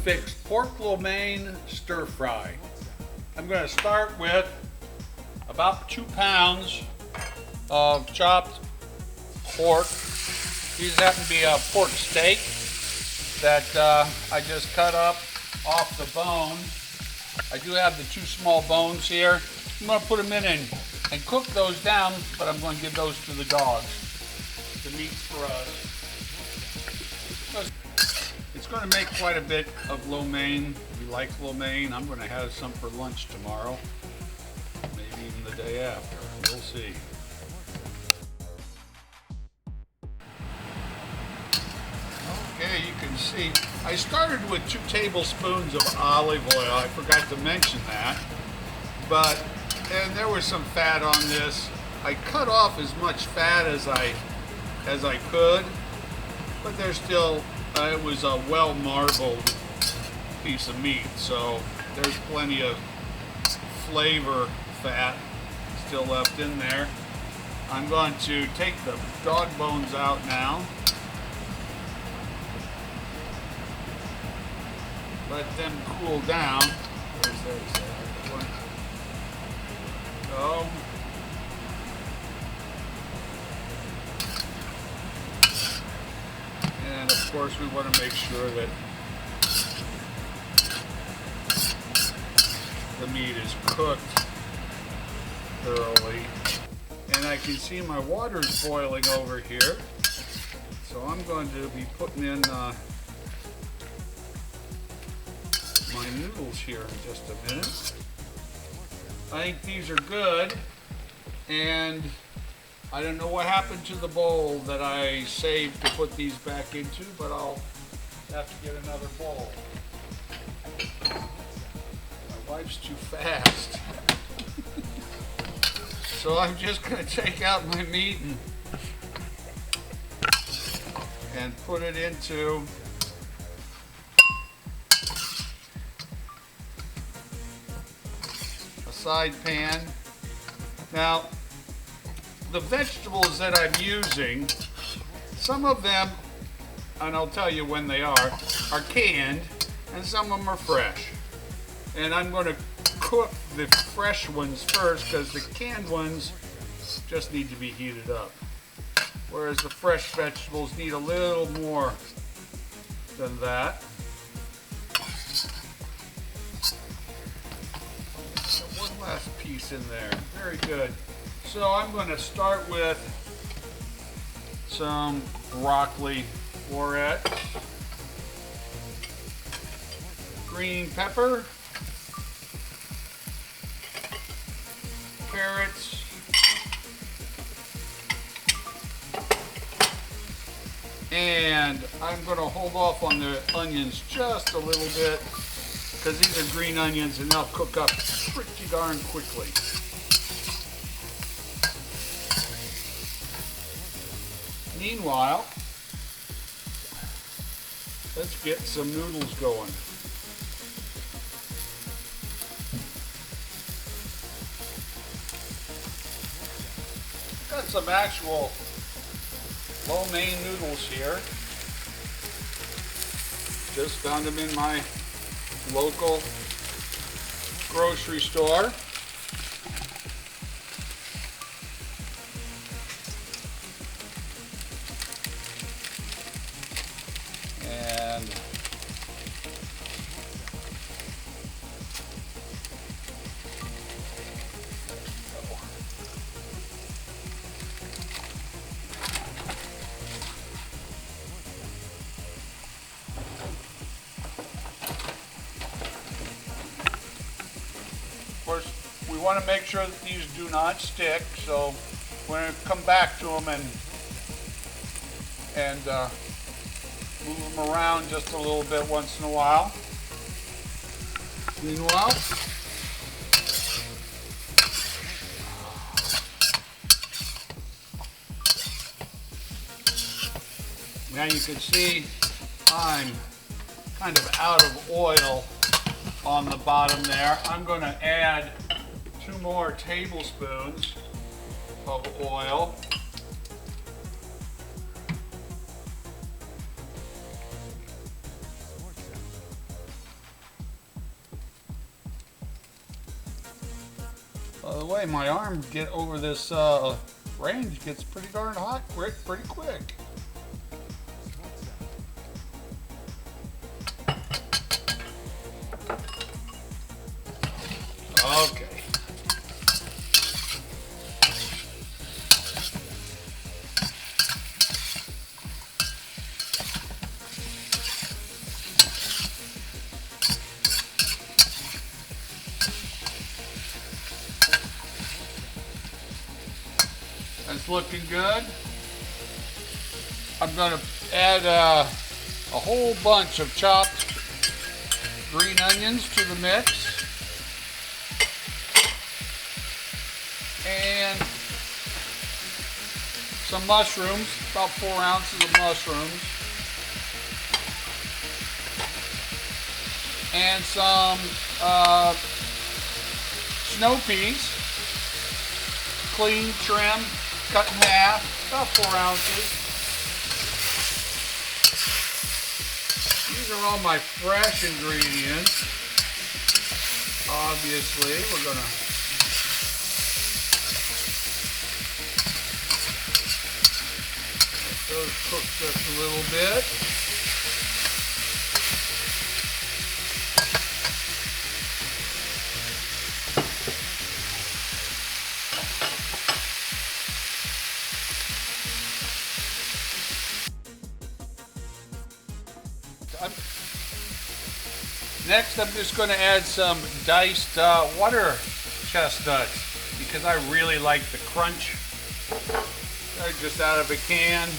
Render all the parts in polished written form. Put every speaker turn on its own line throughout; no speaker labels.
fix pork lo mein stir fry. I'm going to start with about 2 pounds of chopped pork. These happen to be a pork steak that I just cut up off the bone. I do have the 2 small bones here. I'm going to put them in and cook those down, but I'm going to give those to the dogs. The meat's for us. It's going to make quite a bit of lo mein. We like lo mein. I'm going to have some for lunch tomorrow. Maybe even the day after. We'll see. Okay, you can see I started with 2 tablespoons of olive oil. I forgot to mention that. And there was some fat on this. I cut off as much fat as I could, but there's still it was a well marbled piece of meat, so there's plenty of flavor fat still left in there. I'm going to take the dog bones out now. Let them cool down. Go. And of course we want to make sure that the meat is cooked thoroughly. And I can see my water's boiling over here. So I'm going to be putting in my noodles here in just a minute. I think these are good, and I don't know what happened to the bowl that I saved to put these back into, but I'll have to get another bowl. My wife's too fast. So I'm just going to take out my meat and put it into side pan. Now, the vegetables that I'm using, some of them, and I'll tell you when they are canned, and some of them are fresh. And I'm going to cook the fresh ones first because the canned ones just need to be heated up. Whereas the fresh vegetables need a little more than that. Last piece in there. Very good. So I'm going to start with some broccoli florets, green pepper, carrots, and I'm going to hold off on the onions just a little bit, because these are green onions and they'll cook up pretty darn quickly. Meanwhile, let's get some noodles going. Got some actual lo mein noodles here. Just found them in my local grocery store. And of course, we want to make sure that these do not stick, so we're going to come back to them and move them around just a little bit once in a while. Meanwhile, now you can see I'm kind of out of oil on the bottom there. I'm going to add 2 more tablespoons of oil. the way, my arm get over this range gets pretty darn hot pretty quick. Okay. That's looking good. I'm going to add a whole bunch of chopped green onions to the mix. And some mushrooms, about 4 ounces of mushrooms. And some snow peas, clean, trimmed, cut in half, about 4 ounces. These are all my fresh ingredients. Obviously, we're gonna let those cook just a little bit. Next, I'm just going to add some diced water chestnuts because I really like the crunch. They're just out of a can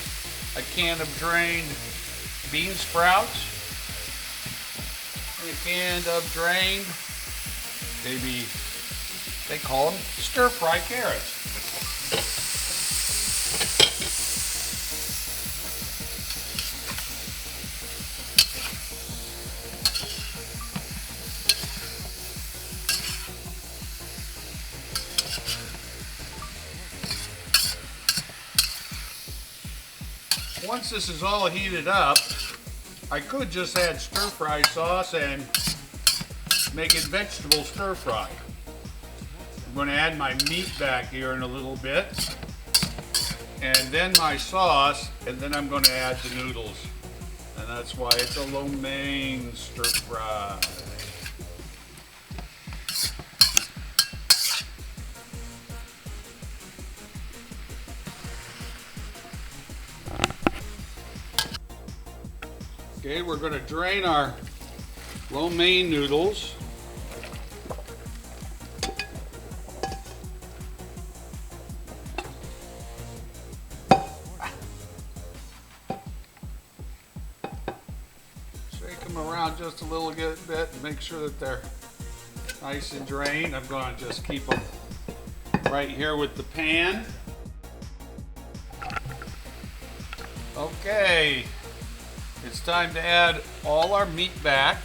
of drained bean sprouts, and a can of drained, maybe they call them stir-fry carrots. Once this is all heated up, I could just add stir-fry sauce and make it vegetable stir-fry. I'm going to add my meat back here in a little bit, and then my sauce, and then I'm going to add the noodles. And that's why it's a lo mein stir-fry. Okay, we're going to drain our lo mein noodles. Shake them around just a little bit and make sure that they're nice and drained. I'm going to just keep them right here with the pan. Okay. It's time to add all our meat back.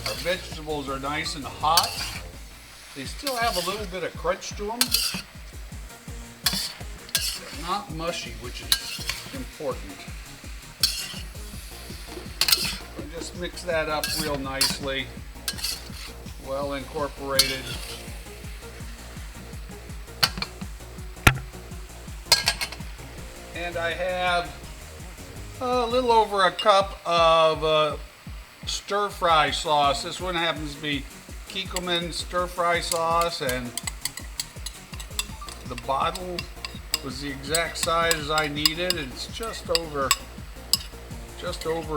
Our vegetables are nice and hot. They still have a little bit of crunch to them. They're not mushy, which is important. And just mix that up real nicely. Well incorporated. And I have a little over a cup of stir-fry sauce. This one happens to be Kikkoman stir-fry sauce, and the bottle was the exact size as I needed. It's just over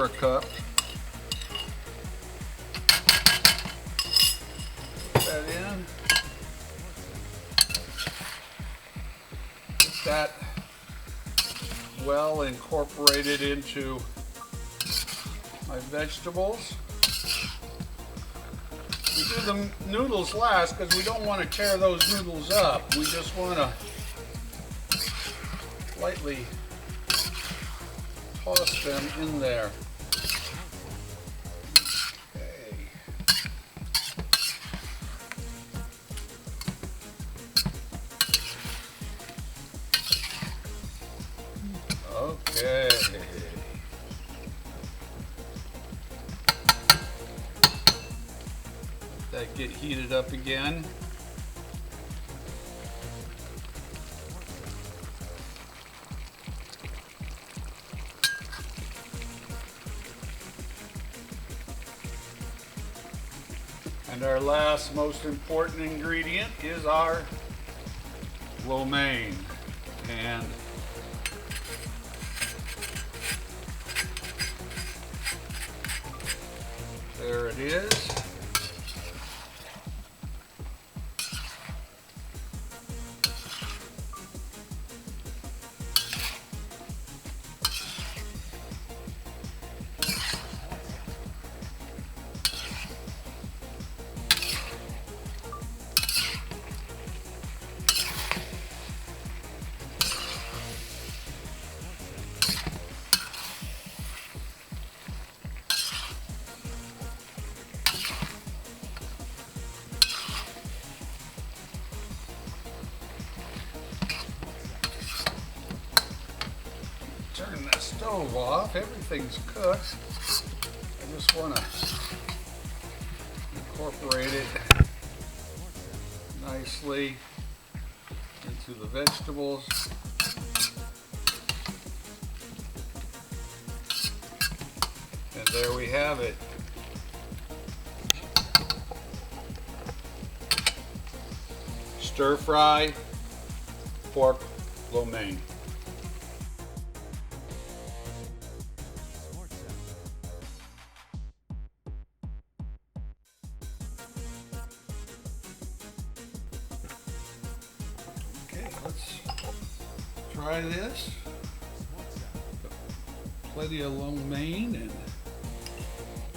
a cup. Put that in. Get that well incorporated into my vegetables. We do the noodles last because we don't want to tear those noodles up. We just want to lightly toss them in there. Okay. Let that get heated up again. And our last most important ingredient is our lo mein. And there it is. Turn the stove off. Everything's cooked. I just want to incorporate it nicely into the vegetables. And there we have it. Stir fry pork lo mein. Okay, let's try this. Plenty of lo mein and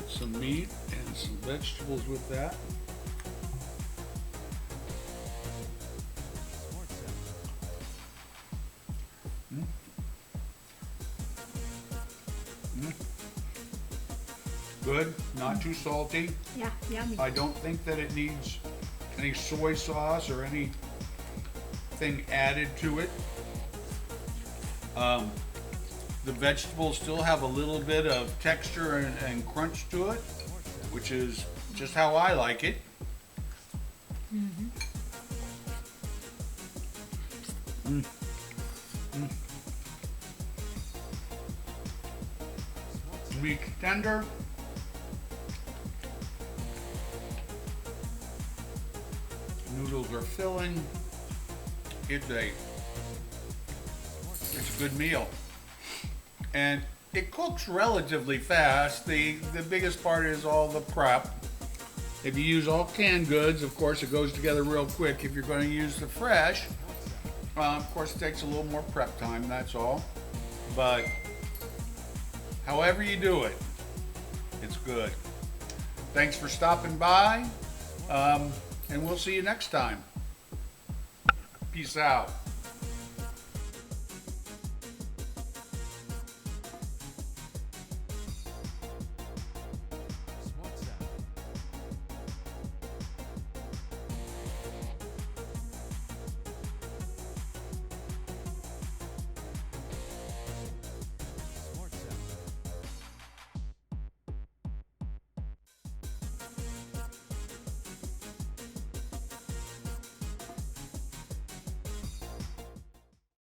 some meat and some vegetables with that. Good, not too salty.
Yeah, yummy.
I don't think that it needs any soy sauce or anything added to it. The vegetables still have a little bit of texture and crunch to it, which is just how I like it. Meat tender. Noodles are filling. It's a good meal. And it cooks relatively fast. The biggest part is all the prep. If you use all canned goods, of course, it goes together real quick. If you're going to use the fresh, of course, it takes a little more prep time, that's all. But however you do it, it's good. Thanks for stopping by, and we'll see you next time. Peace out.